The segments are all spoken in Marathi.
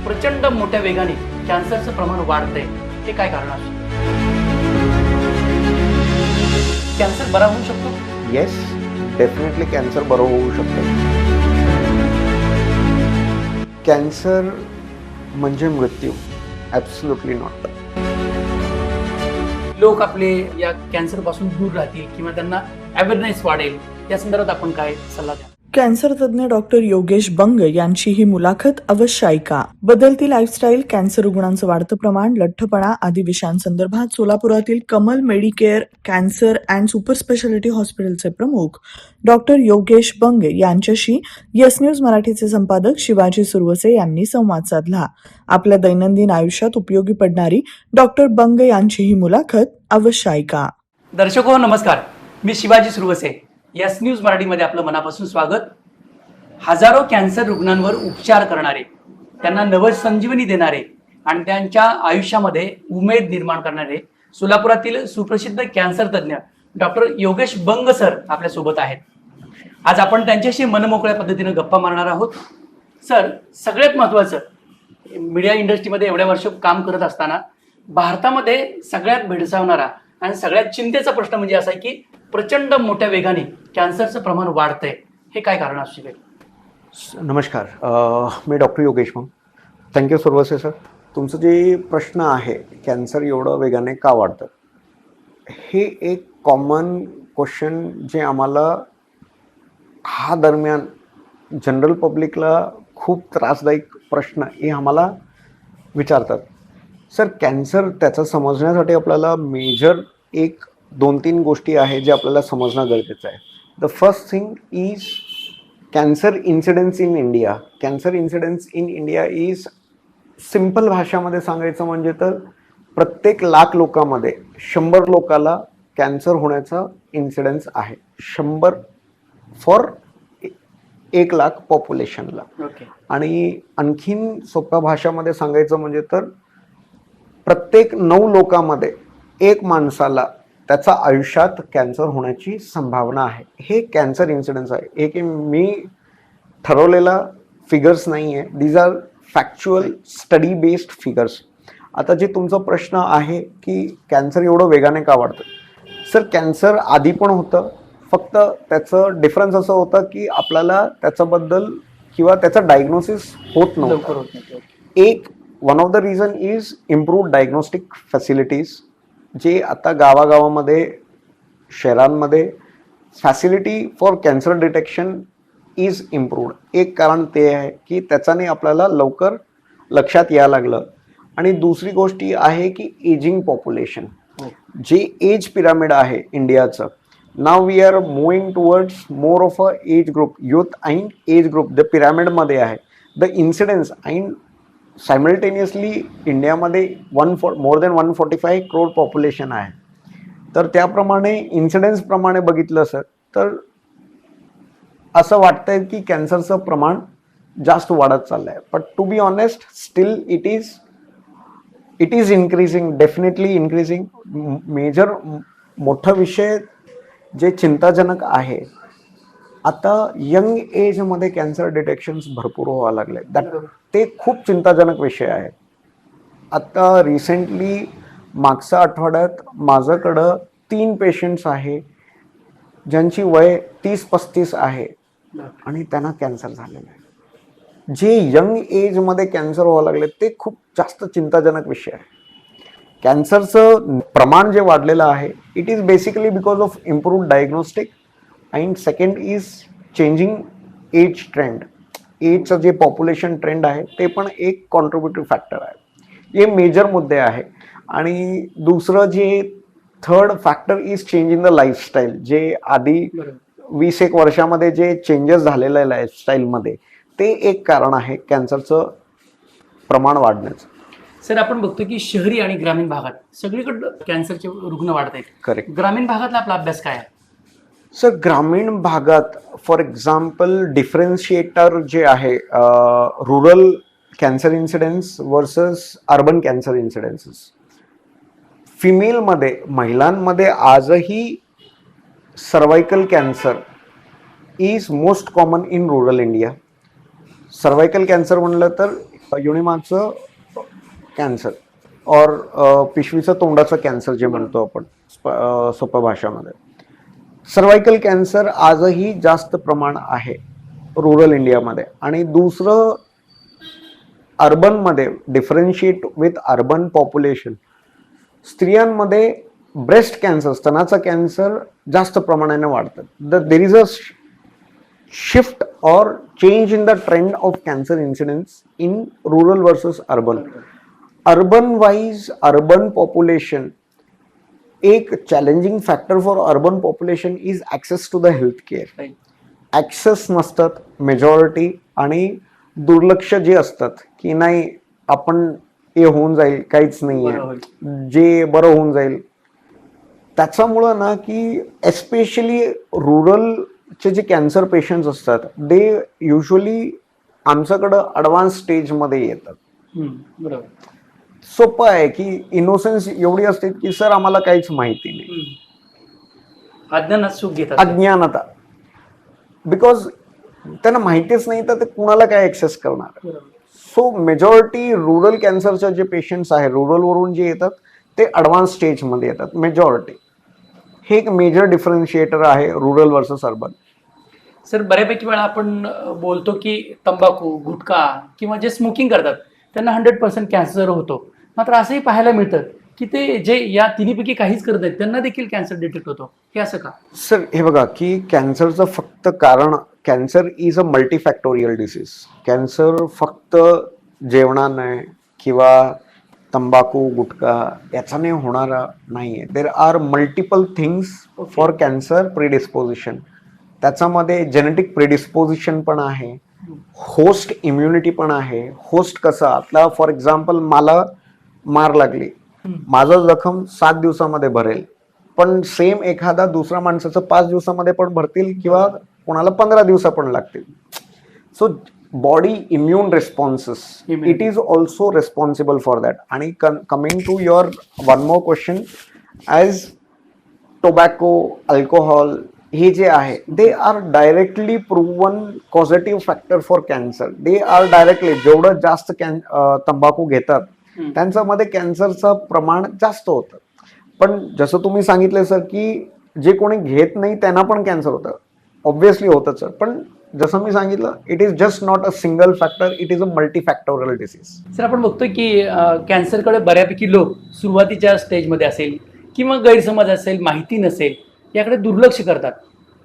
प्रचंड मोठ्या वेगाने कॅन्सरचं प्रमाण वाढतंय, हे काय कारण असू? कॅन्सर बरा होऊ शकतो? येस, डेफिनेटली कॅन्सर बरं होऊ शकतं. कॅन्सर म्हणजे मृत्यू? Absolutely not. लोक आपले या कॅन्सर पासून दूर राहतील किंवा त्यांना अवेअरनेस वाढेल, या संदर्भात आपण काय सल्ला द्या? कॅन्सर तज्ज्ञ डॉक्टर योगेश बंग यांची ही मुलाखत अवश्य ऐका. बदलती लाईफस्टाईल, कॅन्सर रुग्णांचं वाढतं प्रमाण, लठ्ठपणा आदी विषयांसंदर्भात सोलापुरातील Kamal Medicare cancer and super speciality हॉस्पिटलचे प्रमुख डॉक्टर योगेश बंग यांच्याशी येस न्यूज मराठीचे संपादक शिवाजी सुरवसे यांनी संवाद साधला. आपल्या दैनंदिन आयुष्यात उपयोगी पडणारी डॉक्टर बंग यांची ही मुलाखत अवश्य ऐका. दर्शको नमस्कार, मी शिवाजी सुरवसे. येस न्यूज मराठीमध्ये आपलं मनापासून स्वागत. हजारो कॅन्सर रुग्णांवर उपचार करणारे, त्यांना नवसंजीवनी देणारे आणि त्यांच्या आयुष्यामध्ये उमेद निर्माण करणारे सोलापुरातील सुप्रसिद्ध कॅन्सर तज्ज्ञ डॉक्टर योगेश बंग सर आपल्यासोबत आहेत. आज आपण त्यांच्याशी मनमोकळ्या पद्धतीनं गप्पा मारणार आहोत. सर, सगळ्यात महत्त्वाचं, मीडिया इंडस्ट्रीमध्ये एवढ्या वर्ष काम करत असताना भारतामध्ये सगळ्यात भेडसावणारा आणि सगळ्यात चिंतेचा प्रश्न म्हणजे असा आहे की प्रचंड मोठ्या वेगाने कॅन्सरचं प्रमाण वाढतंय, हे काय कारण असू शकेल? नमस्कार, मी doctor Yogesh Bang. Thank you Surwase sir. तुमचं जे प्रश्न आहे, कॅन्सर एवढं वेगाने का वाढतं, हे एक कॉमन क्वेश्चन जे आम्हाला हा दरम्यान जनरल पब्लिकला खूप त्रासदायक प्रश्न हे आम्हाला विचारतात. सर, कॅन्सर त्याचं समजण्यासाठी आपल्याला मेजर एक 2-3 गोष्टी आहे जे आपल्याला समजणं गरजेचं आहे. The first thing is cancer incidence in India. Cancer incidence in India is, simple भाषामध्ये सांगायचं म्हणजे तर प्रत्येक लाख लोकांमध्ये 100 लोकाला कॅन्सर होण्याचा इन्सिडेन्स आहे. 100 फॉर 1 लाख पॉप्युलेशनला. आणि आणखीन सोप्या भाषामध्ये सांगायचं म्हणजे तर प्रत्येक 9 लोकांमध्ये 1 माणसाला त्याचा आयुष्यात कॅन्सर होण्याची संभावना आहे. हे कॅन्सर इन्सिडेन्स आहे. हे की मी ठरवलेला फिगर्स नाही आहे, these are factual study based figures. आता जे तुमचा प्रश्न आहे की कॅन्सर एवढं वेगाने का वाढतं, सर, कॅन्सर आधी पण होतं, फक्त त्याचं डिफरन्स असं होतं की आपल्याला त्याच्याबद्दल किंवा त्याचं डायग्नोसिस होत नव्हतं. एक one of the reason is improved diagnostic facilities, जे आता गावागावामध्ये, शहरांमध्ये facility for cancer detection is improved. एक कारण ते आहे की त्याच्याने आपल्याला लवकर लक्षात यायला लागलं. आणि दुसरी गोष्टी आहे की एजिंग पॉप्युलेशन, जे एज पिरामिड आहे इंडियाचं, now we are moving towards more of a age group, youth and age group the पिरामिडमध्ये आहे. द इन्सिडेन्स अँड सायमल्टेनियसली इंडियामध्ये मोर दॅन 145 करोड पॉप्युलेशन आहे. तर त्याप्रमाणे इन्सिडेन्सप्रमाणे बघितलं सर तर असं वाटतंय की कॅन्सरचं प्रमाण जास्त वाढत चाललं आहे. But to be honest, still it is increasing, definitely increasing. Major मोठा विषय जे चिंताजनक आहे, आता यंग एजमध्ये कॅन्सर डिटेक्शन्स भरपूर व्हावं लागले. ते खूप चिंताजनक विषय आहे. आता रिसेंटली मागच्या आठवड्यात माझ्याकडं 3 पेशंट्स आहे ज्यांची वय 30-35 आहे आणि त्यांना कॅन्सर झालेलं आहे. जे यंग एजमध्ये कॅन्सर व्हावं लागले ते खूप जास्त चिंताजनक विषय आहे. कॅन्सरचं प्रमाण जे वाढलेलं आहे, it is basically because of improved diagnostic and second is changing age trend. एजचं जे पॉप्युलेशन ट्रेंड आहे ते पण एक कॉन्ट्रीब्युटिव्ह फॅक्टर आहे. हे मेजर मुद्दे आहे. आणि दुसरं जे third factor is change in the lifestyle. जे आधी 20-1 वर्षामध्ये जे चेंजेस झालेलं आहे लाईफस्टाईलमध्ये, ते एक कारण आहे कॅन्सरचं प्रमाण वाढण्याचं. सर, आपण बघतो की शहरी आणि ग्रामीण भागात सगळीकडे कॅन्सरचे रुग्ण वाढत आहेत. करेक्ट. ग्रामीण भागातला आपला अभ्यास काय आहे? सर, ग्रामीण भागात फॉर एक्झाम्पल डिफरन्शिएटर जे आहे, rural cancer incidence versus urban cancer incidences. फिमेलमध्ये, महिलांमध्ये आजही cervical cancer is most common in rural India. Cervical cancer म्हणलं तर योनिमागचं कॅन्सर और पिशवीचं तोंडाचं कॅन्सर जे म्हणतो आपण सोप्या भाषामध्ये, सर्वायकल कॅन्सर आजही जास्त प्रमाण आहे रुरल इंडियामध्ये. आणि दुसरं, अर्बनमध्ये डिफरन्शिएट विथ अर्बन पॉप्युलेशन, स्त्रियांमध्ये ब्रेस्ट कॅन्सर, स्तनाचा कॅन्सर जास्त प्रमाणाने वाढतात. There is a shift or change in the trend of cancer incidence in rural versus urban. Urban wise, urban population, एक challenging factor for urban population is access to the health care. Access नसतात मेजॉरिटी, आणि दुर्लक्ष जे असतात की नाही आपण हे होऊन जाईल, काहीच नाहीये, जे बरं होऊन जाईल. त्याच्यामुळं ना की एस्पेशली रुरल चे जे कॅन्सर पेशंट्स असतात, दे युजली आमच्याकडं ॲडव्हान्स स्टेजमध्ये येतात. बरोबर. सोपं आहे की इनोसेन्स एवढी असते की सर आम्हाला काहीच माहिती नाही, अज्ञानात सुख घेतात, अज्ञानता, बिकॉज त्यांना माहितीच नाही तर ते कुणाला काय ऍक्सेस करणार. सो मेजॉरिटी रुरल कॅन्सरचे जे पेशंट्स आहे, रुरल वरून जे येतात ते ॲडव्हान्स स्टेजमध्ये येतात मेजॉरिटी. हे एक मेजर डिफरन्शिएटर आहे रुरल वर्सेस अर्बन. सर, बऱ्यापैकी वेळा आपण बोलतो की तंबाखू, गुटखा किंवा जे स्मोकिंग करतात त्यांना 100% कॅन्सर होतो. मात्र असंही पाहायला मिळतं की ते जे या तिन्हीपैकी काहीच करत नाहीत त्यांना देखील कॅन्सर डिटेक्ट होतो. हे असं का? सर हे बघा की कॅन्सरचं फक्त कारण, cancer is a multifactorial disease. Cancer फक्त जेवणाने किंवा तंबाखू, गुटखा याच्याने होणारा नाहीये. There are multiple things for cancer predisposition. त्याच्यामध्ये जेनेटिक प्रिडिस्पोजिशन पण आहे, होस्ट इम्युनिटी पण आहे. होस्ट कसा, आता फॉर एक्झाम्पल मला मार लागली, माझं जखम 7 दिवसामध्ये भरेल, पण सेम एखादा दुसरा माणसाचं 5 दिवसामध्ये पण भरतील किंवा कोणाला 15 दिवसा पण लागतील. So body immune responses, it is also responsible for that. आणि coming to your one more question, as tobacco, alcohol हे जे आहे, they are directly proven positive factor for cancer. They are directly, जेवढं जास्त तंबाखू घेतात त्यांच्यामध्ये कॅन्सरचं प्रमाण जास्त होतं. पण जसं तुम्ही सांगितलं सर की जे कोणी घेत नाही त्यांना पण कॅन्सर होतं, ऑब्व्हियसली होतं सर. पण जसं मी सांगितलं, it is just not a single factor, it is a multifactorial disease. Sir, आपण बघतोय की कॅन्सरकडे बऱ्यापैकी लोक सुरुवातीच्या स्टेजमध्ये असेल किंवा गैरसमज असेल, माहिती नसेल, याकडे दुर्लक्ष करतात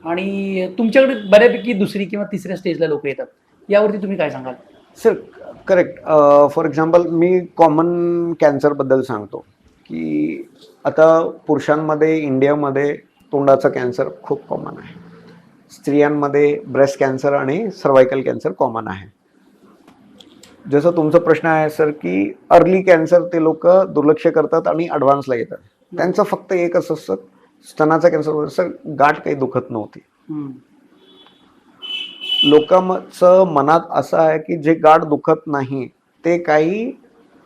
आणि तुमच्याकडे बऱ्यापैकी दुसरी किंवा तिसऱ्या स्टेजला लोक येतात. यावरती तुम्ही काय सांगाल? Sir correct. फॉर एक्झाम्पल मी कॉमन कॅन्सरबद्दल सांगतो की आता पुरुषांमध्ये इंडियामध्ये तोंडाचा कॅन्सर खूप कॉमन आहे, स्त्रियांमध्ये ब्रेस्ट कॅन्सर आणि सर्वायकल कॅन्सर कॉमन आहे. जसं तुमचा प्रश्न आहे सर की अर्ली कॅन्सर ते लोक दुर्लक्ष करतात आणि ॲडव्हान्सला येतात. त्यांचं फक्त एकच असतं, स्तनाचा कॅन्सर सर गाठ काही दुखत नव्हती. लोकांचं मनात असं आहे की जे गाठ दुखत नाही ते काही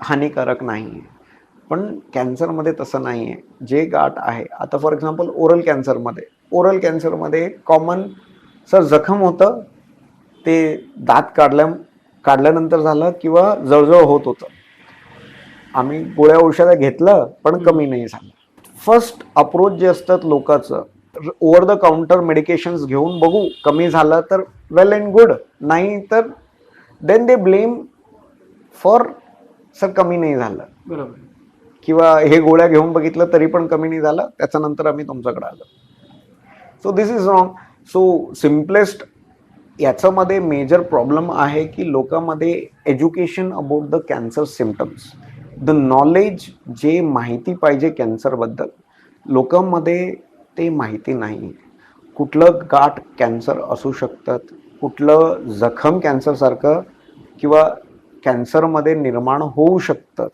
हानिकारक नाही आहे, पण कॅन्सरमध्ये तसं नाही आहे. जे गाठ आहे, आता फॉर एक्झाम्पल ओरल कॅन्सरमध्ये कॉमन सर जखम होतं, ते दात काढल्यानंतर झालं किंवा जळजळ होत होतं. आम्ही गोळ्या औषधं घेतलं पण कमी नाही झालं. फर्स्ट अप्रोच जे असतात लोकांचं, ओव्हर द काउंटर मेडिकेशन्स घेऊन बघू, कमी झालं तर वेल अँड गुड, नाही तर then they blame for sir कमी नाही झालं, बरोबर, किंवा हे गोळ्या घेऊन बघितलं तरी पण कमी नाही झालं, त्याच्यानंतर आम्ही तुमच्याकडे आलो. So this is wrong. So simplest याच्यामध्ये मेजर प्रॉब्लेम आहे की लोकांमध्ये education about the cancer symptoms, the knowledge, जे माहिती पाहिजे कॅन्सरबद्दल, लोकांमध्ये ते माहिती नाही. कुठलं गाठ कॅन्सर असू शकतात, कुठलं जखम कॅन्सरसारखं किंवा कॅन्सरमध्ये निर्माण होऊ शकतात,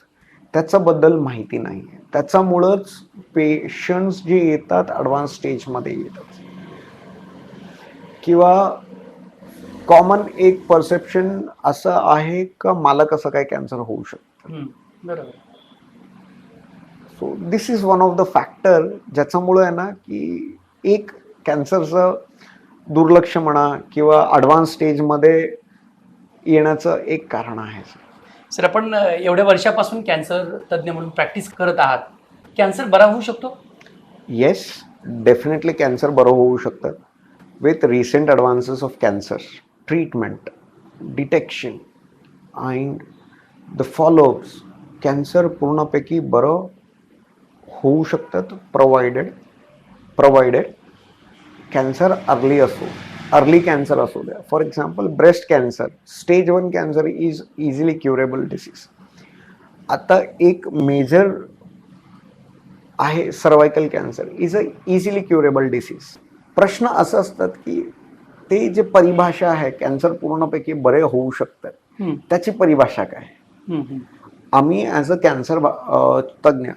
त्याच्याबद्दल माहिती नाही आहे. त्याच्यामुळंच पेशंट्स जे येतात ॲडव्हान्स स्टेजमध्ये येतात. किंवा कॉमन एक परसेप्शन असं आहे का मला कसं काय कॅन्सर होऊ शकतं. बरोबर. So this is one of the factor ज्याच्यामुळं आहे ना की एक कॅन्सरचं दुर्लक्ष म्हणा किंवा ॲडव्हान्स स्टेजमध्ये येण्याचं एक कारण आहे. सर आपण एवढ्या वर्षापासून कॅन्सर तज्ज्ञ म्हणून प्रॅक्टिस करत आहात. कॅन्सर बरा होऊ शकतो? येस, डेफिनेटली कॅन्सर बरं होऊ शकतं with recent advances of cancer treatment, detection and the follow-ups. Cancer पूर्णपैकी बरं होऊ शकतात प्रोवायडेड कॅन्सर अर्ली कॅन्सर असू द्या. For example breast cancer, stage 1 cancer is easily curable disease. आता एक मेजर आहे cervical cancer is a easily curable disease. प्रश्न असं असतात की ते जे परिभाषा आहे कॅन्सर पूर्णपैकी बरे होऊ शकतात त्याची परिभाषा काय. आम्ही ॲज अ कॅन्सर तज्ज्ञ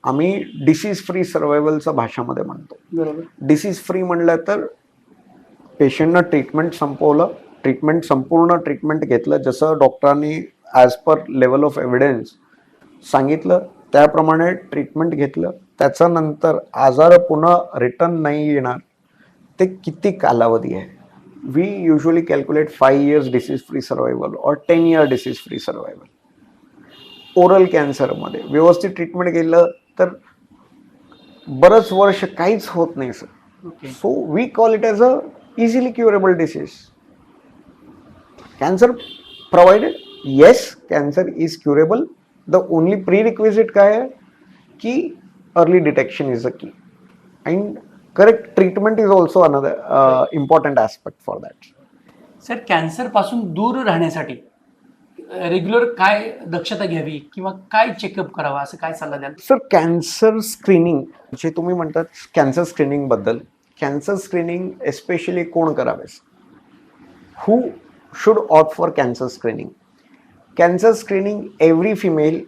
आम्ही डिसीज फ्री सर्वायवलचं भाषामध्ये म्हणतो. बरोबर. डिसीज फ्री म्हणलं तर पेशंटनं संपूर्ण ट्रीटमेंट घेतलं जसं डॉक्टरांनी as per level of evidence सांगितलं त्याप्रमाणे ट्रीटमेंट घेतलं, त्याच्यानंतर आजार पुन्हा रिटर्न नाही येणार ते किती कालावधी आहे. We usually calculate 5 years disease free survival और 10 year disease free survival. Oral कॅन्सरमध्ये व्यवस्थित ट्रीटमेंट केलं तर बरंच वर्ष काहीच होत नाही sir. So we call it as a easily curable disease. Cancer provided, yes cancer is curable. The only prerequisite काय आहे की early detection is a key and correct treatment is also another important aspect for that. Sir cancer पासून दूर राहण्यासाठी रेग्युलर काय दक्षता घ्यावी किंवा काय चेकअप करावा असं काय सल्ला द्याल? सर कॅन्सर स्क्रीनिंग जे तुम्ही म्हणतात कॅन्सर स्क्रीनिंगबद्दल, कॅन्सर स्क्रीनिंग एस्पेशली कोण करावेस? Who should opt for cancer screening? Cancer screening every female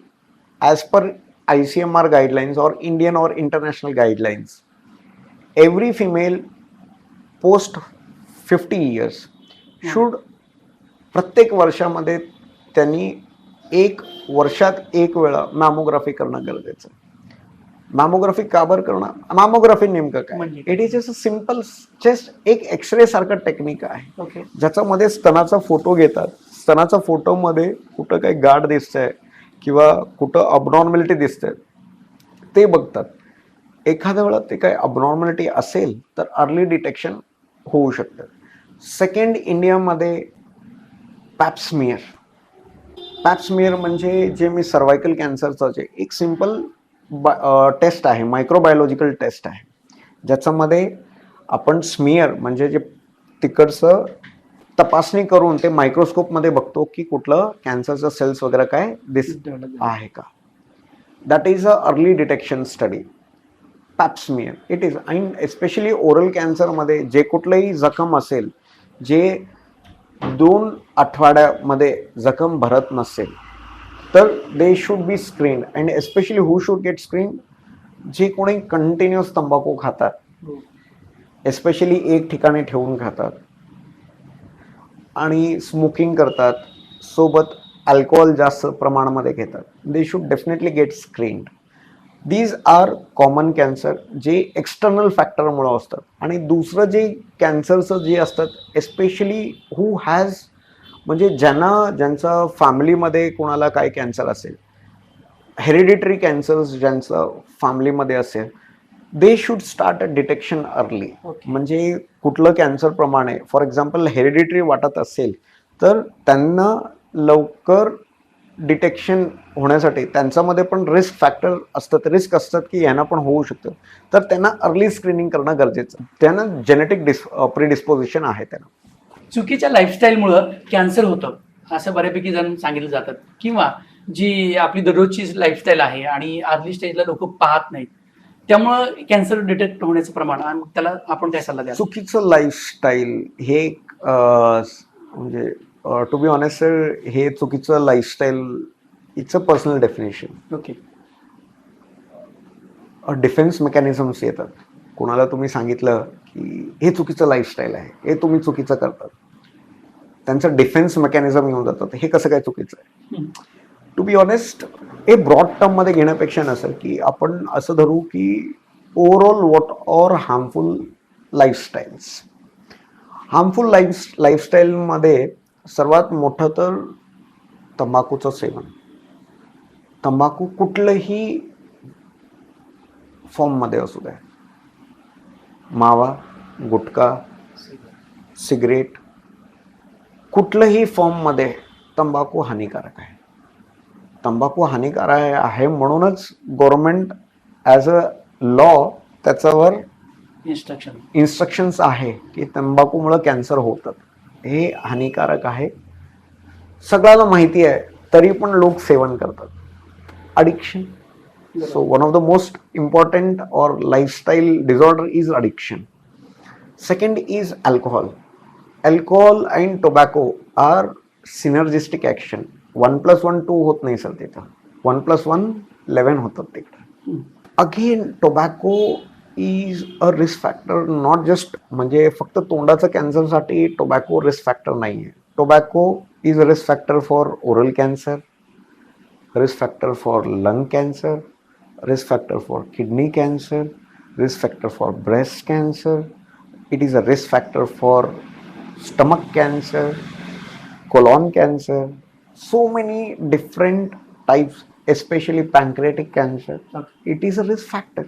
as per ICMR guidelines or Indian or international guidelines, every female post 50 years should प्रत्येक वर्षामध्ये त्यांनी वर्षात एक वेळा मॅमोग्राफी करणं गरजेचं. मॅमोग्राफी का बरं करणं? मॅमोग्राफी नेमकं काय? It is just simple just एक एक्सरे सारखं टेक्निक आहे ज्याच्यामध्ये स्तनाचा फोटो घेतात. स्तनाच्या फोटोमध्ये कुठं काही गाठ दिसतंय किंवा कुठं अबनॉर्मॅलिटी दिसते ते बघतात. एखाद्या वेळा ते काही अबनॉर्मॅलिटी असेल तर अर्ली डिटेक्शन होऊ शकतं. सेकंड, इंडियामध्ये पॅप्समियर म्हणजे जे मी सर्वायकल कॅन्सरचं जे एक सिम्पल टेस्ट आहे, मायक्रोबायोलॉजिकल टेस्ट आहे ज्याच्यामध्ये आपण स्मियर म्हणजे जे तिकडचं तपासणी करून ते मायक्रोस्कोपमध्ये बघतो की कुठलं कॅन्सरचं सेल्स वगैरे काय दिसत आहे का. That is a early detection study, pap smear. It is and especially oral कॅन्सरमध्ये जे कुठलंही जखम असेल जे 2 आठवड्यामध्ये जखम भरत नसेल तर they should be screened. And especially who should get screen? जे कोणी कंटिन्युअस तंबाखू खातात, एस्पेशली एक ठिकाणी ठेवून खातात आणि स्मोकिंग करतात, सोबत अल्कोहोल जास्त प्रमाणामध्ये घेतात, they should definitely get screened. These are common cancer जे एक्सटर्नल फॅक्टरमुळं असतात. आणि दुसरं जे कॅन्सरचं जे असतात एस्पेशली हू हॅज म्हणजे ज्यांचं फॅमिलीमध्ये कोणाला काय कॅन्सर असेल, हेरिडिटरी कॅन्सर्स ज्यांचं फॅमिलीमध्ये असेल, they should start a detection early. म्हणजे कुठलं कॅन्सरप्रमाणे फॉर एक्झाम्पल हेरिडिटरी वाटत असेल तर त्यांना लवकर डिटेक्शन होण्यासाठी त्यांच्यामध्ये पण रिस्क असतात की यांना पण होऊ शकतं, तर त्यांना अर्ली स्क्रीनिंग करणं गरजेचं. त्यांना जेनेटिक प्रिडिस्पोजिशन आहे. त्यांना चुकीच्या लाईफस्टाईलमुळं कॅन्सर होतं असं बऱ्यापैकी जण सांगितलं जातात, किंवा जी आपली दररोजची लाईफस्टाईल आहे आणि अर्ली स्टेजला लोक पाहत नाहीत त्यामुळं कॅन्सर डिटेक्ट होण्याचं प्रमाण, आणि त्याला आपण काय सल्ला द्या? चुकीचं लाईफस्टाईल हे म्हणजे टू बी ऑनेस्ट सर, हे चुकीचं lifestyle it's a personal definition. Okay. Defence mechanisms येतात. कोणाला तुम्ही सांगितलं की हे चुकीचं लाईफस्टाईल आहे, हे तुम्ही चुकीचं करतात, त्यांचं डिफेन्स मेकॅनिझम येऊन जातात, हे कसं काय चुकीचं आहे. टू बी ऑनेस्ट हे ब्रॉड टर्ममध्ये घेण्यापेक्षा नसेल की आपण असं धरू की overall what or harmful lifestyles. Harmful लाईफस्टाईलमध्ये सर्वात मोठं तर तंबाखूचं सेवन, तंबाखू कुठलंही फॉर्ममध्ये असू द्या, मावा, गुटखा, सिगरेट, कुठलंही फॉर्ममध्ये तंबाखू हानिकारक आहे. तंबाखू हानिकारक आहे म्हणूनच गव्हर्नमेंट ॲज अ लॉ त्याच्यावर इन्स्ट्रक्शन्स आहे की तंबाखूमुळे कॅन्सर होतात, हे हानिकारक आहे, सगळ्याला माहिती आहे, तरी पण लोक सेवन करतात. Addiction. So one of the most important or lifestyle disorder is addiction. Second is alcohol. Alcohol and tobacco are synergistic action. 1 + 1 2 होत नाही सर तिथं. 1 + 1 11 होतात तिथं. Again tobacco is a risk factor, not just म्हणजे फक्त तोंडाचं कॅन्सरसाठी टोबॅको रिस्क फॅक्टर नाही आहे. Tobacco is a risk factor for oral cancer, risk factor for lung cancer, risk factor for kidney cancer, risk factor for breast cancer. It is a risk factor for stomach cancer, colon cancer, so many different types, especially pancreatic cancer. It is a risk factor.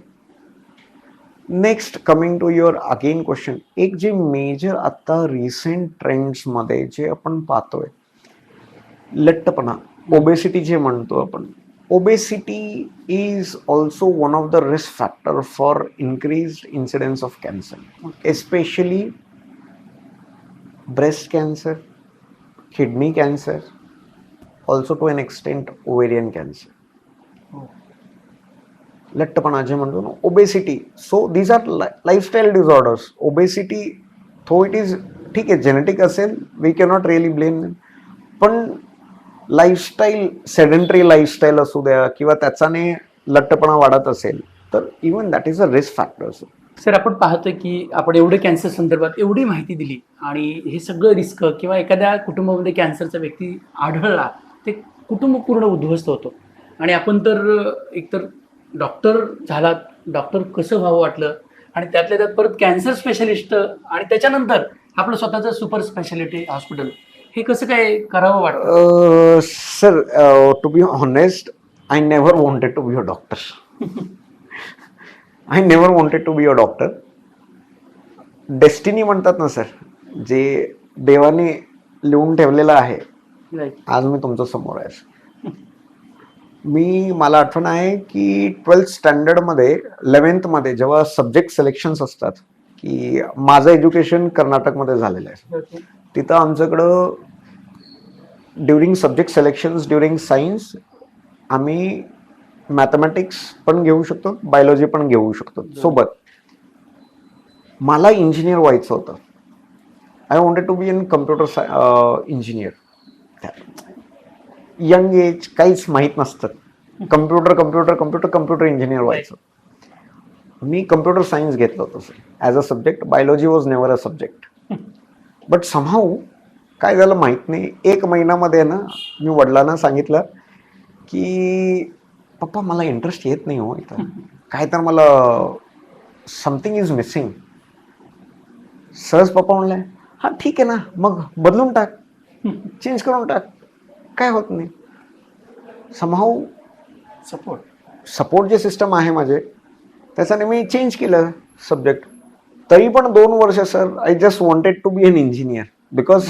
Next coming to your again question, एक जे मेजर आता रिसेंट ट्रेंड्समध्ये जे आपण पाहतोय, लठ्ठपणा, ओबेसिटी जे म्हणतो आपण, obesity is also one of the risk factor for increased incidence of cancer, especially breast cancer, kidney cancer, also to an extent ovarian cancer. लठ्ठपणा जे म्हणतो ना, obesity. So these are lifestyle disorders. Obesity though it is ठीक आहे, जेनेटिक असेल, वी कॅनॉट रिअली ब्लेम, पण लाईफस्टाईल, सेडेंटरी लाईफस्टाईल असू द्या किंवा त्याच्याने लठ्ठपणा वाढत असेल तर even that is a risk factor. Sir, आपण पाहतोय की आपण एवढे कॅन्सर संदर्भात एवढी माहिती दिली आणि हे सगळं रिस्क किंवा एखाद्या कुटुंबामध्ये कॅन्सरचा व्यक्ती आढळला ते कुटुंब पूर्ण उद्ध्वस्त होतो. आणि आपण तर एकतर डॉक्टर झालात, डॉक्टर कसं व्हावं वाटलं आणि त्यातल्या त्यात परत कॅन्सर स्पेशलिस्ट आणि त्याच्यानंतर आपलं स्वतःचं सुपर स्पेशालिटी हॉस्पिटल, हे कसं काय करावं वाटतं? Sir, to be honest, I never wanted to be a doctor. I never wanted to be a doctor. Destiny म्हणतात ना सर, जे देवाने लिहून ठेवलेलं आहे, आज मी तुमच्या समोर आहे. मला आठवण आहे की 12th स्टँडर्डमध्ये 11th मध्ये जेव्हा सब्जेक्ट सिलेक्शन्स असतात, की माझं एज्युकेशन कर्नाटकमध्ये झालेलं आहे, तिथं आमच्याकडं during subject selections, during science, आम्ही मॅथमॅटिक्स पण घेऊ शकतो, बायोलॉजी पण घेऊ शकतो सोबत. मला इंजिनियर व्हायचं होतं. I wanted to be in computer engineer. Young age, काहीच माहीत नसतं, कम्प्युटर इंजिनियर व्हायचं. मी कम्प्युटर सायन्स घेतलं होतं sir as a subject. Biology was never a subject. But somehow काय झालं माहीत नाही, 1 महिन्यामध्ये ना मी वडिलांना सांगितलं की पप्पा मला इंटरेस्ट येत नाही हो इथं, काय तर मला समथिंग इज मिसिंग. सहज पप्पा म्हणले, हां ठीक आहे ना, मग बदलून टाक, चेंज करून टाक, काय होत नाही. समहाऊ सपोर्ट जे सिस्टम आहे माझे, त्याच्याने मी चेंज केलं सब्जेक्ट. तरी पण 2 वर्ष sir I just wanted to be an engineer, because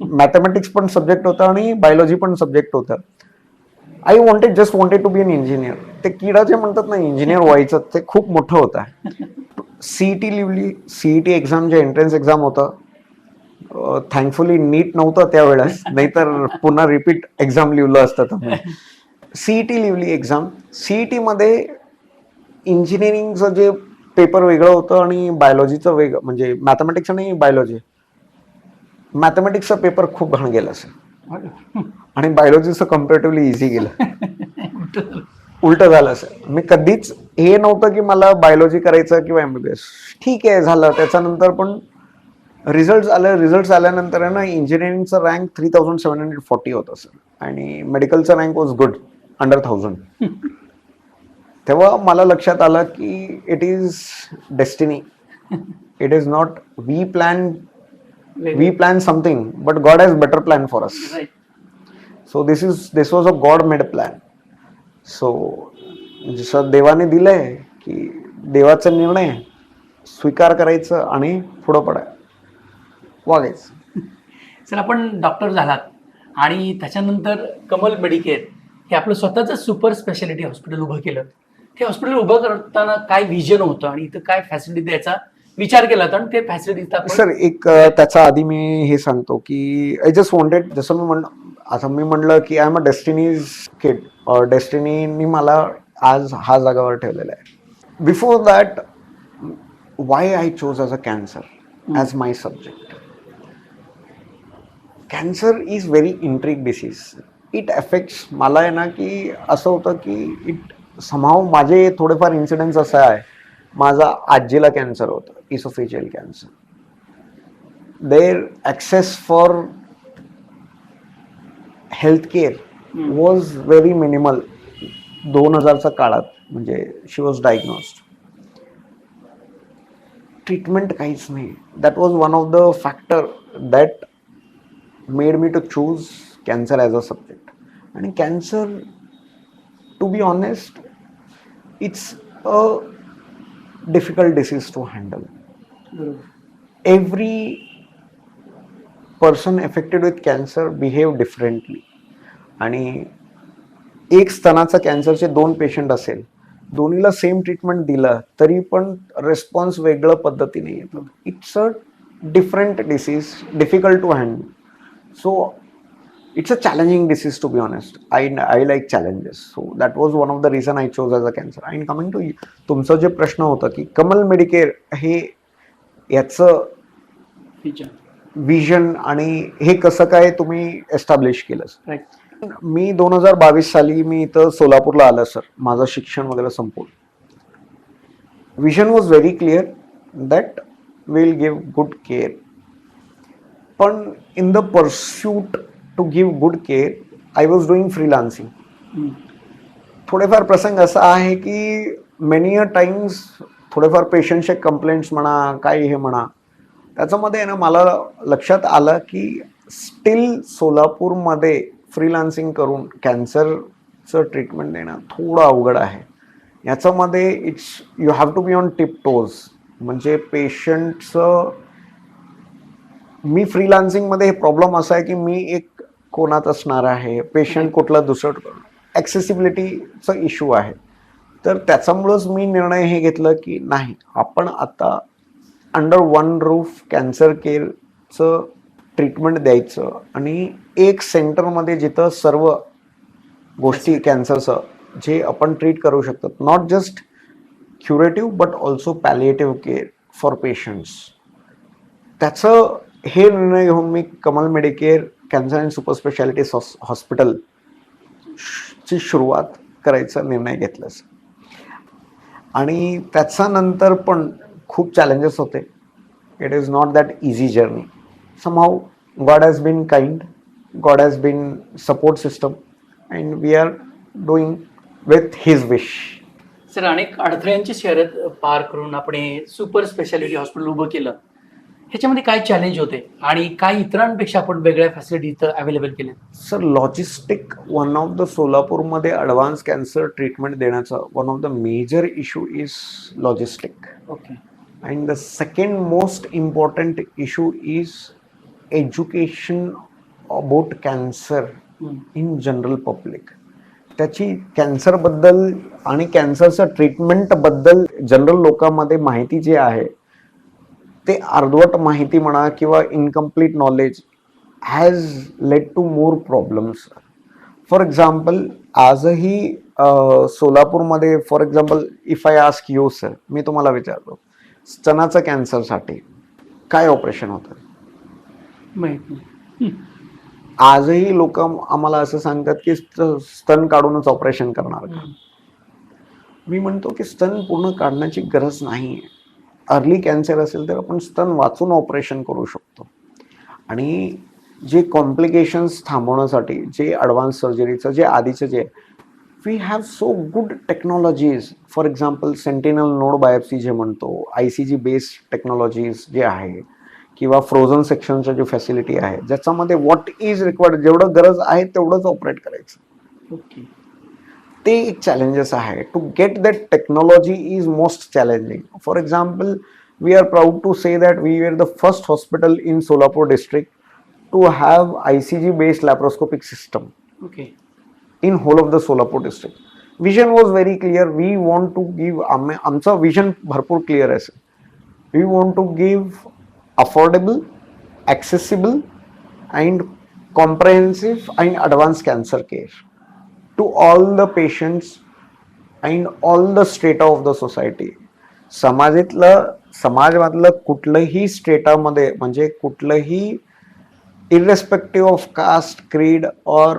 mathematics पण सब्जेक्ट होता आणि बायोलॉजी पण सब्जेक्ट होता. I just wanted to be an engineer. ते किडा जे म्हणतात ना इंजिनियर व्हायचं, ते खूप मोठं होतं. CET लिहिली, CET एक्झाम जे एंट्रन्स एक्झाम होतं, थँकफुली नीट नव्हतं त्यावेळेस, नाहीतर पुन्हा रिपीट एक्झाम लिहिलं असतं तर. CET लिहिली एक्झाम. CET मध्ये इंजिनिअरिंगचं जे पेपर वेगळं होतं आणि बायोलॉजीचं वेगळं, म्हणजे मॅथमॅटिक्स आणि बायोलॉजी. मॅथमॅटिक्सचा पेपर खूप घाण गेला सर आणि बायोलॉजीचं कम्पॅरेटिव्हली इझी गेलं. उलटं झालं सर. मी कधीच हे नव्हतं की मला बायोलॉजी करायचं किंवा MBBS. ठीक आहे झालं. त्याच्यानंतर पण रिझल्ट आल्यानंतर आहे ना, इंजिनिअरिंगचं रँक 3740 होतं सर आणि मेडिकलचा रँक वॉज गुड, अंडर 1000. तेव्हा मला लक्षात आलं की it is destiny. It is not we plan something, but god has better plan for us. So this was a god made plan. So जसं देवाने दिलंय की देवाचा निर्णय स्वीकार करायचं आणि पुढं वागायचं. सर आपण डॉक्टर झालात आणि त्याच्यानंतर कमल मेडिकेअर हे आपलं स्वतःचं सुपर स्पेशालिटी हॉस्पिटल उभं केलं. हे हॉस्पिटल उभं करताना काय विजन होतं आणि इथं काय फॅसिलिटी द्यायचा विचार केला होता आणि ते फॅसिलिटी सर एक त्याचा आधी मी हे सांगतो की आय जस्ट वॉन्टेड, जसं मी म्हणलं की I am a destiny's kid, डेस्टिनीनी मला आज हा जागावर ठेवलेला आहे. Before that why I chose as a cancer as my subject. Cancer is very intricate disease. It affects मला आहे ना की असं होतं की इट समाव माझे थोडेफार इन्सिडेंट्स असं आहे. माझा आजीला कॅन्सर होतं, oesophageal cancer. There access for health care was very minimal 2000च्या काळात. म्हणजे शी वॉज डायग्नोस्ड. ट्रीटमेंट काहीच नाही. That was one of the factor that made me to choose cancer as a subject. आणि cancer, to be honest, it's a difficult disease to handle. Every person affected with cancer behave differently. आणि एक स्तनाचा कॅन्सरचे 2 पेशंट असेल, दोन्हीला सेम ट्रीटमेंट दिलं तरी पण रिस्पॉन्स वेगळ्या पद्धतीने येतो. It's a different disease, difficult to handle. So it's a challenging disease, to be honest. I like challenges. So that was one of the reason I chose as a cancer. And coming to तुमचं जे प्रश्न होता की कमल मेडिकेअर हे याचं विजन आणि हे कसं काय तुम्ही एस्टॅब्लिश केलं. मी 2022 साली मी इथं सोलापूरला आलं सर, माझं शिक्षण वगैरे संपवून. Vision was very clear that will give good care. पण in the pursuit to give good care I was doing freelancing. थोडेफार प्रसंग असा आहे की मेनी अ टाइम्स थोडेफार पेशंटचे कंप्लेंट्स म्हणा, काही हे म्हणा, त्याच्यामध्ये ना मला लक्षात आलं की स्टील सोलापूरमध्ये फ्रीलान्सिंग करून कॅन्सरचं ट्रीटमेंट देणं थोडं अवघड आहे. याच्यामध्ये you have to be on tip toes. म्हणजे पेशंटचं, मी फ्रीलान्सिंगमध्ये हे प्रॉब्लेम असा आहे की मी एक कोणात असणार आहे, पेशंट कुठला दुसरं, ॲक्सेसिबिलिटीचा इश्यू आहे. तर त्याच्यामुळंच मी निर्णय हे घेतलं की नाही, आपण आता अंडर वन रूफ कॅन्सर केअरचं ट्रीटमेंट द्यायचं आणि एक सेंटरमध्ये जिथं सर्व गोष्टी कॅन्सरचं जे आपण ट्रीट करू शकतो, not just curative but also palliative care for patients. त्याचं हे निर्णय घेऊन मी Kamal Medicare cancer and super speciality हॉस्पिटलची सुरुवात करायचा निर्णय घेतला. आणि त्याच्यानंतर पण खूप चॅलेंजेस होते. It is not that easy journey. Somehow god has been kind, god has been support system and we are doing with his wish. Sir, अनेक अडथळ्यांची शर्यत पार करून आपण हे सुपर स्पेशालिटी हॉस्पिटल उभं केलं. ह्याच्यामध्ये काय चॅलेंज होते आणि काय इतरांपेक्षा आपण वेगळ्या फॅसिलिटी इथं अवेलेबल केल्या? Sir, logistic one of the सोलापूरमध्ये ॲडव्हान्स कॅन्सर ट्रीटमेंट देण्याचा one of the major issue is logistic. Okay. And the second most important issue is education about cancer in general public. त्याची कॅन्सरबद्दल आणि कॅन्सरचं ट्रीटमेंटबद्दल जनरल लोकांमध्ये माहिती जी आहे ते अर्धवट माहिती म्हणा किंवा incomplete knowledge has led to more problems. For example, आजही सोलापूरमध्ये, for example, if I ask you sir, मी तुम्हाला विचारतो स्तनाचं कॅन्सरसाठी काय ऑपरेशन होतं माहित नाही. आजही लोक आम्हाला असं सांगतात की स्तन काढूनच ऑपरेशन करणार का. मी म्हणतो की स्तन पूर्ण काढण्याची गरज नाही आहे. अर्ली कॅन्सर असेल तर आपण स्तन वाचून ऑपरेशन करू शकतो. आणि जे कॉम्प्लिकेशन्स थांबवण्यासाठी जे ॲडव्हान्स सर्जरीचं जे आधीचं जे we have so good technologies. For example, sentinel node biopsy जे म्हणतो, ICG बेस्ड टेक्नॉलॉजीज जे आहे किंवा फ्रोझन सेक्शनच्या जी फॅसिलिटी आहे ज्याच्यामध्ये व्हॉट इज रिक्वायर्ड, जेवढं गरज आहे तेवढंच ऑपरेट करायचं. ओके. ते एक चॅलेंजेस आहे. To get that technology is most challenging. For example, we are proud to say that we were the first hospital in Solapur district to have ICG based laparoscopic system okay. in whole of the Solapur district. Vision was very clear. We want to give, आमचा vision भरपूर clear आहे. We want to give affordable, accessible and comprehensive and advanced cancer care to all the patients and all the strata of the society. समाजामधलं कुठलंही स्टेटामध्ये म्हणजे कुठलंही irrespective of caste, creed or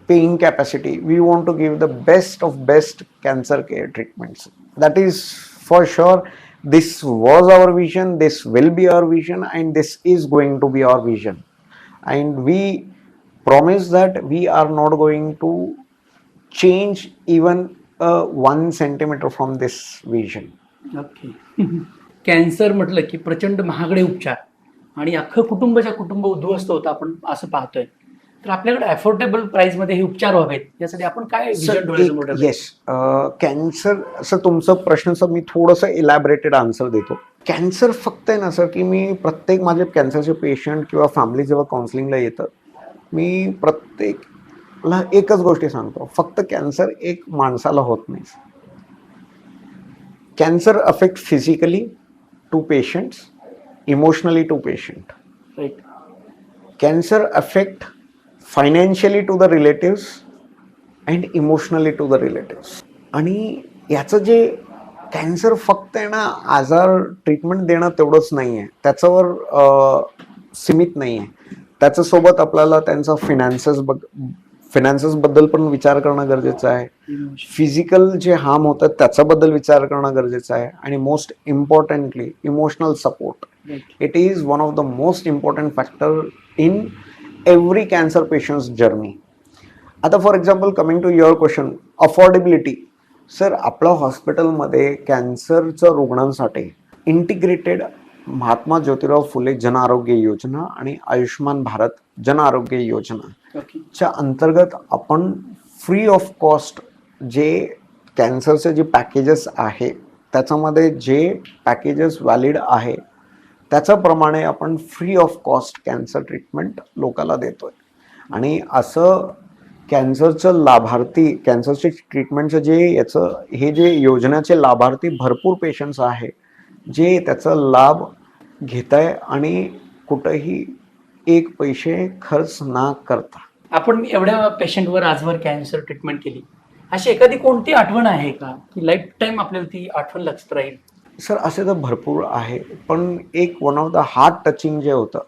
paying capacity, we want to give the best of best cancer care treatments. That is for sure. This was our vision, this will be our vision, and this is going to be our vision. And we promise that we are not going to change even 1 centimeter from this vision. Okay. Cancer म्हटलं की प्रचंड महागडे उपचार आणि अख्खं कुटुंब उद्ध्वस्त होतं आपण असं पाहतोय. तर आपल्याकडे अफोर्डेबल प्राइस मध्ये हे उपचार व्हावेत यासाठी आपण काय विजन डोळ्यासमोर ठेवलं? येस, कॅन्सर, असं तुमचं प्रश्नाचं मी थोडंसं इलॅबरेटेड आन्सर देतो. कॅन्सर फक्त आहे ना सर, की मी प्रत्येक माझे कॅन्सरचे पेशंट किंवा फॅमिली जेव्हा काउन्सिलिंगला येतं, मी प्रत्येकला एकच गोष्टी सांगतो, फक्त कॅन्सर एक माणसाला होत नाही. Cancer affect physically to patients, emotionally to patient. Right. Cancer affect financially to the relatives and emotionally to the relatives. आणि याचं जे कॅन्सर फक्त आहे ना आजार ट्रीटमेंट देणं तेवढंच नाही आहे, त्याच्यावर सीमित नाही आहे. त्याच्यासोबत आपल्याला त्यांचा फिनान्सेसबद्दल पण विचार करणं गरजेचं आहे. फिजिकल जे हार्म होतात त्याच्याबद्दल विचार करणं गरजेचं आहे. आणि most importantly emotional support. It is one of the most important factor in every cancer patients journey. आता for example, coming to your question, affordability. Sir, आपल्या हॉस्पिटलमध्ये कॅन्सरच्या रुग्णांसाठी इंटिग्रेटेड महात्मा ज्योतिराव फुले जन आरोग्य योजना आणि आयुष्यमान भारत जन आरोग्य योजना च्या अंतर्गत आपण फ्री ऑफ कॉस्ट जे कॅन्सरचे जे पॅकेजेस आहे त्याच्यामध्ये जे पॅकेजेस व्हॅलिड आहे त्याच्याप्रमाणे आपण free of cost cancer treatment लोकांना देतोय. आणि असं कॅन्सरचं लाभार्थी, कॅन्सरचे ट्रीटमेंटचं हे जे योजनेचे लाभार्थी भरपूर पेशंट्स आहे जे त्याचा लाभ घेत आहे आणि कुठंही एक पैसे खर्च न करता. आपण एवढ्या पेशंटवर आजवर कॅन्सर ट्रीटमेंट केली, अशी एखादी कोणती आठवण आहे का की लाईफ टाईम आपल्याला ती आठवण लक्षात राहील? सर, असे तर भरपूर आहे, पण एक one of the heart touching जे होतं,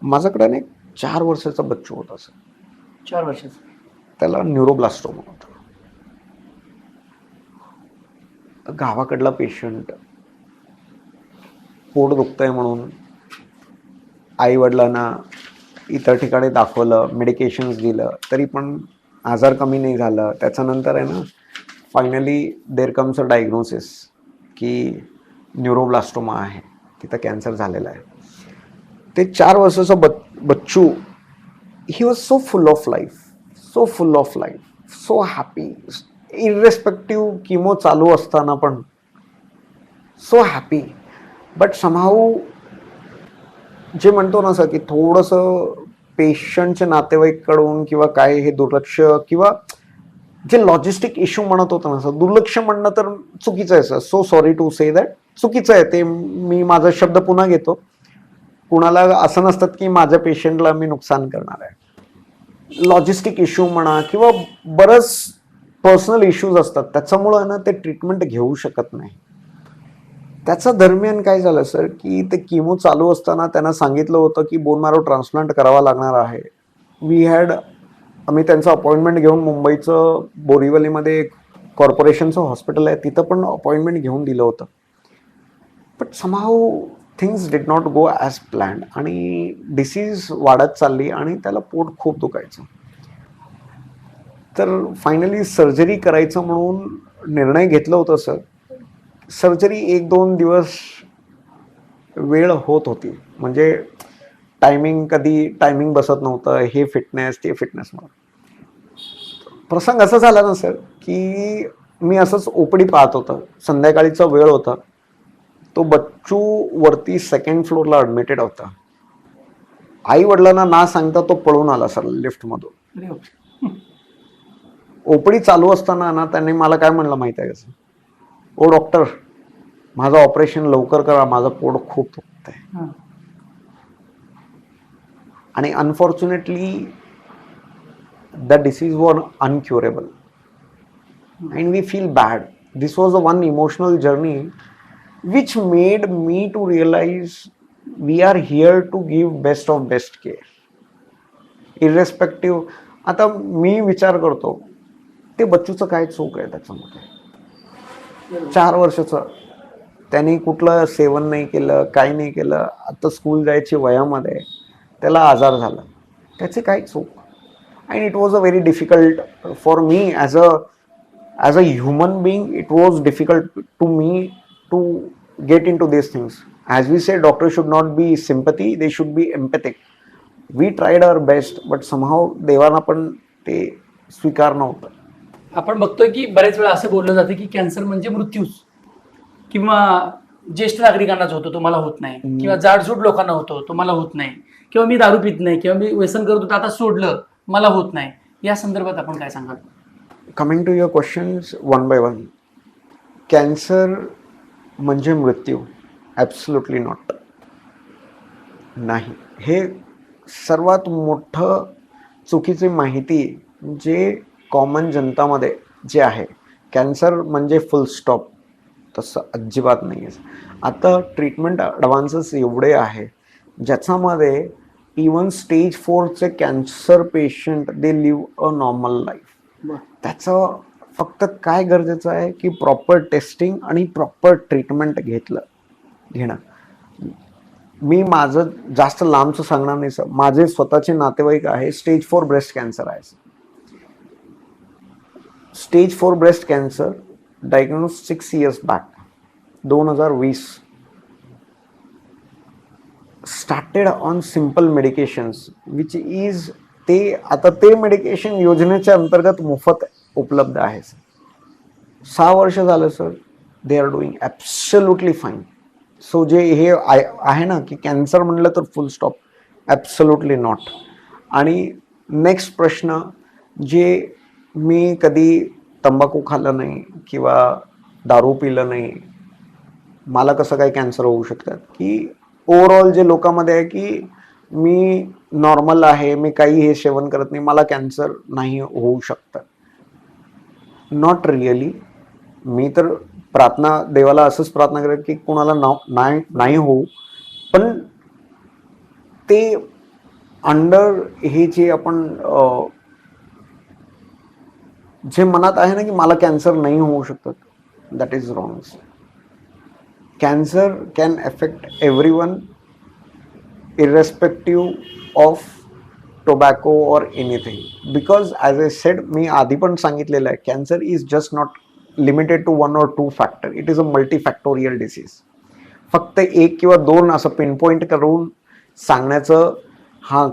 माझ्याकडे एक 4 वर्षाचा बच्चू होता सर. 4 वर्षाचा. त्याला न्यूरोब्लास्टोमा होता. गावाकडला पेशंट, पोट दुखतंय म्हणून आई वडिलांना इतर ठिकाणी दाखवलं, मेडिकेशन्स दिलं, तरी पण आजार कमी नाही झालं. त्याच्यानंतर आहे ना finally there comes a diagnosis की न्यूरोब्लास्टोमा आहे, तिथं कॅन्सर झालेला आहे. ते 4 वर्षाचं बच्चू, he was so full of life, so full of life, so happy, irrespective chemo चालू असताना पण सो हॅपी. बट समहाऊ जे म्हणतो ना सर की थोडंसं पेशंटच्या नातेवाईकडून किंवा काय हे दुर्लक्ष किंवा जे लॉजिस्टिक इश्यू म्हणत होतं ना सर, दुर्लक्ष म्हणणं तर चुकीचं आहे sir. So sorry to say that, चुकीचं आहे ते. मी माझा शब्द पुन्हा घेतो. कुणाला असं नसतात की माझ्या पेशंटला मी नुकसान करणार आहे. लॉजिस्टिक इश्यू म्हणा किंवा बरंच पर्सनल इश्यूज असतात, त्याच्यामुळं ना ते ट्रीटमेंट घेऊ शकत नाही. त्याच्या दरम्यान काय झालं सर की ते किमो चालू असताना त्यांना सांगितलं होतं की बोन मॅरो ट्रान्सप्लांट करावा लागणार आहे. आम्ही त्यांचं अपॉइंटमेंट घेऊन मुंबईचं बोरिवलीमध्ये एक कॉर्पोरेशनचं हॉस्पिटल आहे, तिथं पण अपॉइंटमेंट घेऊन दिलं होतं. But somehow things did not go as planned आणि डिसीज वाढत चालली आणि त्याला पोट खूप दुखायचं. तर फायनली सर्जरी करायचं म्हणून निर्णय घेतलं होतं सर. सर्जरी 1-2 दिवस वेळ होत होती. म्हणजे टायमिंग बसत नव्हतं, हे फिटनेस ते फिटनेस. म्हणून प्रसंग असा झाला ना सर, की मी असंच ओपडी पाहत होतं, संध्याकाळीचा वेळ होता. तो बच्चू वरती सेकंड फ्लोअरला ॲडमिटेड होता. आई वडिलांना ना सांगता तो पळून आला सर लिफ्टमधून. अरे बापरे. ओपडी चालू असताना ना त्यांनी मला काय म्हणलं माहिती आहे कसं, ओ डॉक्टर, माझं ऑपरेशन लवकर करा, माझं पोट खूप दुखतंय. हां. आणि unfortunately the disease was uncurable and we feel bad. This was a one emotional journey which made me to realize we are here to give best of best care. Irrespective, आता मी विचार करतो ते बच्चूचं काय चूक आहे त्याच्यामध्ये. 4 वर्षाचं, त्यांनी कुठलं सेवन नाही केलं, काही नाही केलं, आता स्कूल जायची वयामध्ये त्याला आजार झाला, त्याची काय चूक. And it was a very difficult for me as a human being. It was difficult to me to get into these things. As we say, doctors should not be sympathy, they should be empathic. We tried our best, but somehow देवाना पण ते स्वीकार नव्हतं. आपण बघतोय की बरेच वेळा असं बोललं जातं की कॅन्सर म्हणजे मृत्यूच, किंवा ज्येष्ठ नागरिकांनाच होतो, तुम्हाला होत नाही, किंवा जाडजूड लोकांना होतो, तुम्हाला होत नाही, किंवा मी दारू पित नाही, किंवा मी व्यसन करत होतो आता सोडलं, मला होत नाही. या संदर्भात आपण काय सांगाल? Coming to your questions one by one. Cancer म्हणजे मृत्यू? Absolutely not. नाही. हे सर्वात मोठं चुकीची माहिती जे कॉमन जनतामध्ये जे आहे, कॅन्सर म्हणजे फुल स्टॉप, तसं अजिबात नाही आहे. आता ट्रीटमेंट ॲडव्हान्सेस एवढे आहे ज्याच्यामध्ये इवन स्टेज 4चे cancer patient they live a normal life. त्याचं फक्त काय गरजेचं आहे की प्रॉपर टेस्टिंग आणि प्रॉपर ट्रीटमेंट घेणं. मी माझं जास्त लांबचं सांगणार नाही सर. माझे स्वतःचे नातेवाईक आहे, स्टेज 4 ब्रेस्ट कॅन्सर आहे. Stage 4 breast cancer diagnose 6 years back, 2020. Started on simple medications which is ते मेडिकेशन योजनेच्या अंतर्गत मोफत उपलब्ध आहे. 6 वर्ष झालं sir, they are doing absolutely fine. So जे हे आहे ना की कॅन्सर म्हणलं तर फुल स्टॉप, ॲब्सोल्युटली नॉट. आणि नेक्स्ट प्रश्न, जे मी कधी तंबाखू खाल्लं नाही किंवा दारू पिलं नाही, मला कसं काय कॅन्सर होऊ शकतात? की ओव्हरऑल जे लोकांमध्ये आहे की मी नॉर्मल आहे, मी काही हे सेवन करत नाही, मला कॅन्सर नाही होऊ शकतं. Not really. मी तर देवाला असंच प्रार्थना करेन की कोणाला नाही होऊ. पण ते अंडर हे जे आपण जे मनात आहे ना की मला कॅन्सर नाही होऊ शकतं, that is wrong. Cancer can affect everyone irrespective of tobacco or anything, because as I said, मी आधी पण सांगितलेलं आहे, cancer is just not limited to 1 or 2 factor. It is a multifactorial disease. फक्त 1 किंवा 2 असं पिनपॉईंट करून सांगण्याचं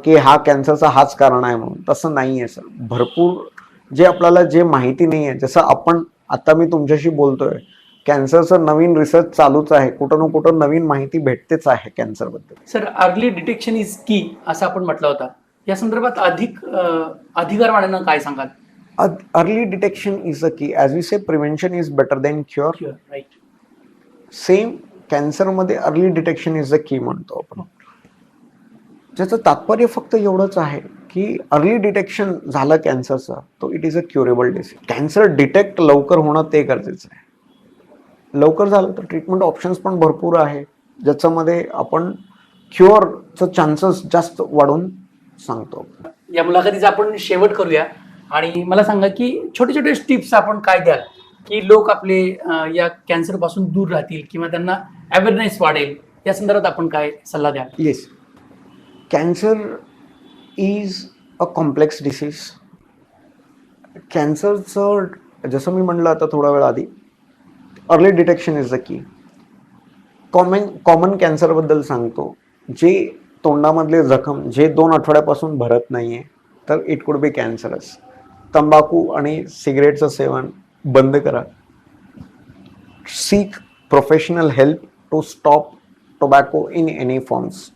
की हा कॅन्सरचा हाच कारण आहे म्हणून तसं नाही आहे सर. भरपूर जे आपल्याला जे माहिती नाही आहे, जसं आता मी तुमच्याशी बोलतोय, कॅन्सरचं नवीन रिसर्च चालूच आहे, कुठं ना कुठं नवीन माहिती भेटतेच आहे कॅन्सरबद्दल. सर, अर्ली डिटेक्शन इज की असं आपण म्हटलं होतं, या संदर्भात अधिकारवाण्यांना काय सांगाल? Early detection is a key. As we say, prevention is better than cure. Right. Same कॅन्सरमध्ये early detection is the key म्हणतो आपण. ज्याचं तात्पर्य फक्त एवढंच आहे की अर्ली डिटेक्शन झालं कॅन्सरचं, तो it is a curable disease. Cancer detect लवकर होणं ते गरजेचं आहे. लवकर झालं तर ट्रीटमेंट ऑप्शन्स पण भरपूर आहे, ज्याच्यामध्ये आपण क्युअरचं चान्सेस जास्त वाढवून सांगतो. या मुलाखतीचा आपण शेवट करूया, आणि मला सांगा की छोटे छोटे टिप्स आपण काय द्याल की लोक आपले या कॅन्सर पासून दूर राहतील किंवा त्यांना अवेअरनेस वाढेल, या संदर्भात आपण काय सल्ला द्याल? Yes. Cancer is a complex disease. कॅन्सरचं जसं मी म्हणलं आता थोडा वेळ आधी, early detection is the key. Common कॅन्सरबद्दल सांगतो. जे तोंडामधले जखम जे 2 आठवड्यापासून भरत नाही आहे, तर इट कुड बी कॅन्सरस. तंबाखू आणि सिगरेटचं सेवन बंद करा. Seek professional help to stop tobacco in any forms.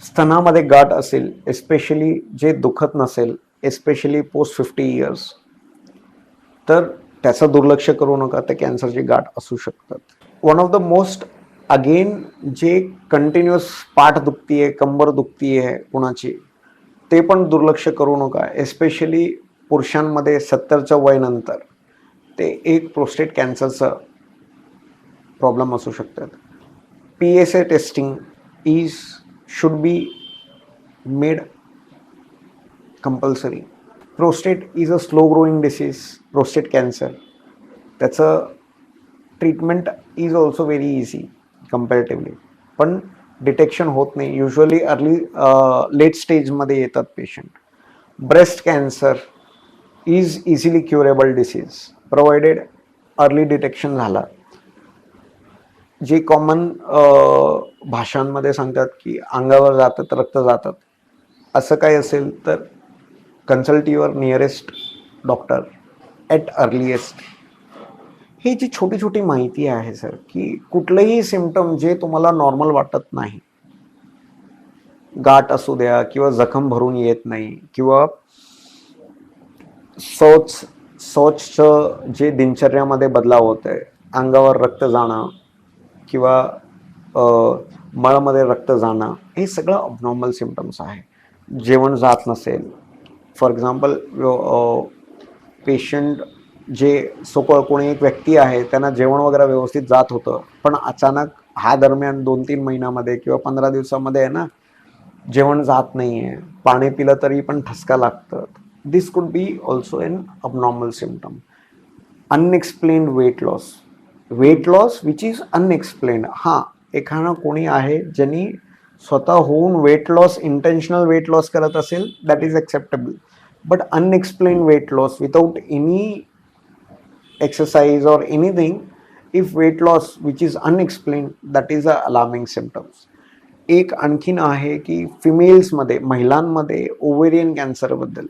स्तनामध्ये गाठ असेल, एस्पेशली जे दुखत नसेल, एस्पेशली पोस्ट 50 इयर्स, तर त्याचं दुर्लक्ष करू नका. ते कॅन्सरची गाठ असू शकतात. One of the most again जे कंटिन्युअस पाठ दुखतीये, कंबर दुखतीये कुणाची, ते पण दुर्लक्ष करू नका. एस्पेशली पुरुषांमध्ये 70च्या वयानंतर ते एक प्रोस्टेट कॅन्सरचं प्रॉब्लेम असू शकतात. PSA testing should be made compulsory. Prostate is a slow growing disease, prostate cancer. त्याचं treatment is also very easy comparatively, पण डिटेक्शन होत नाही. युजली लेट स्टेजमध्ये येतात patient. Breast cancer is easily curable disease provided early detection झाला. जे कॉमन भाषांमध्ये सांगतात की अंगावर जातात, रक्त जातात, असं काही असेल तर consult your nearest doctor at earliest. ही जी छोटी छोटी माहिती आहे सर, की कुठलंही सिम्पटम जे तुम्हाला नॉर्मल वाटत नाही, गाठ असू द्या किंवा जखम भरून येत नाही किंवा शौचचं जे दिनचर्यामध्ये बदलाव होत आहे, अंगावर रक्त जाणं किंवा मळमध्ये रक्त जाणं, हे सगळं अबनॉर्मल सिम्पटम्स आहे. जेवण जात नसेल, फॉर एक्झाम्पल पेशंट जे कोणी एक व्यक्ती आहे त्यांना जेवण वगैरे व्यवस्थित जात होतं, पण अचानक हा दरम्यान 2-3 महिन्यामध्ये किंवा 15 दिवसामध्ये आहे ना, जेवण जात नाही आहे, पाणी पिलं तरी पण ठसका लागतं. This could be also an abnormal symptom. Unexplained weight loss which is unexplained. हां, एखादा कोणी आहे ज्यांनी स्वतः होऊन weight loss, intentional weight loss करत असेल, that is acceptable. But unexplained weight loss without any exercise or anything, if weight loss which is unexplained, that is a alarming symptoms. एक आणखीन आहे की फिमेल्समध्ये, महिलांमध्ये ओव्हेरियन कॅन्सरबद्दल.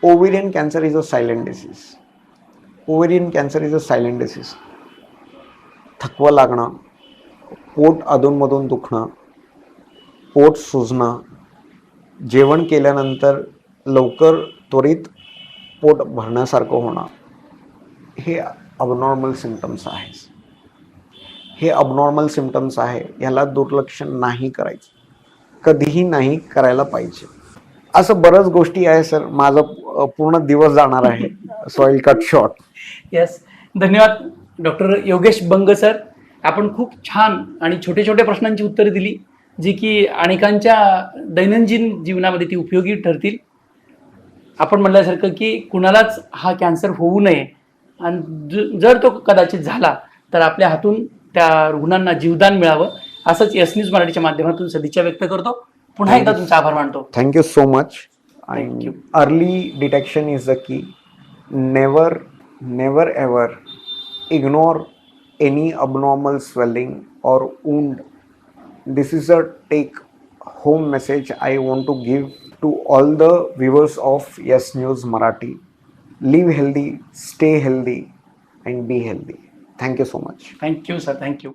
Ovarian cancer is a silent disease. थकवा लागणं, पोट अधूनमधून दुखणं, पोट सुजणं, जेवण केल्यानंतर लवकर त्वरित पोट भरण्यासारखं होणं, हे अबनॉर्मल सिम्पटम्स आहे. ह्याला दुर्लक्ष नाही करायचं, कधीही नाही करायला पाहिजे. असं बऱ्याच गोष्टी आहे सर. माझा पूर्ण दिवस जाणार आहे, so I will cut short. Yes, धन्यवाद डॉक्टर योगेश बंग सर. आपण खूप छान आणि छोटे छोटे प्रश्नांची उत्तरं दिली, जी की अनेकांच्या दैनंदिन जीवनामध्ये ती उपयोगी ठरतील. आपण म्हणल्यासारखं की कुणालाच हा कॅन्सर होऊ नये, आणि जर तो कदाचित झाला तर आपल्या हातून त्या रुग्णांना जीवदान मिळावं, असंच एस न्यूज मराठीच्या माध्यमातून सदिच्छा व्यक्त करतो. पुन्हा एकदा तुमचा आभार मानतो. Thank you so much. Thank you. Early detection is the की. Never ever ignore any abnormal swelling or wound. This is a take home message I want to give to all the viewers of Yes News Marathi. Live healthy, stay healthy, and be healthy. Thank you so much. Thank you sir, thank you.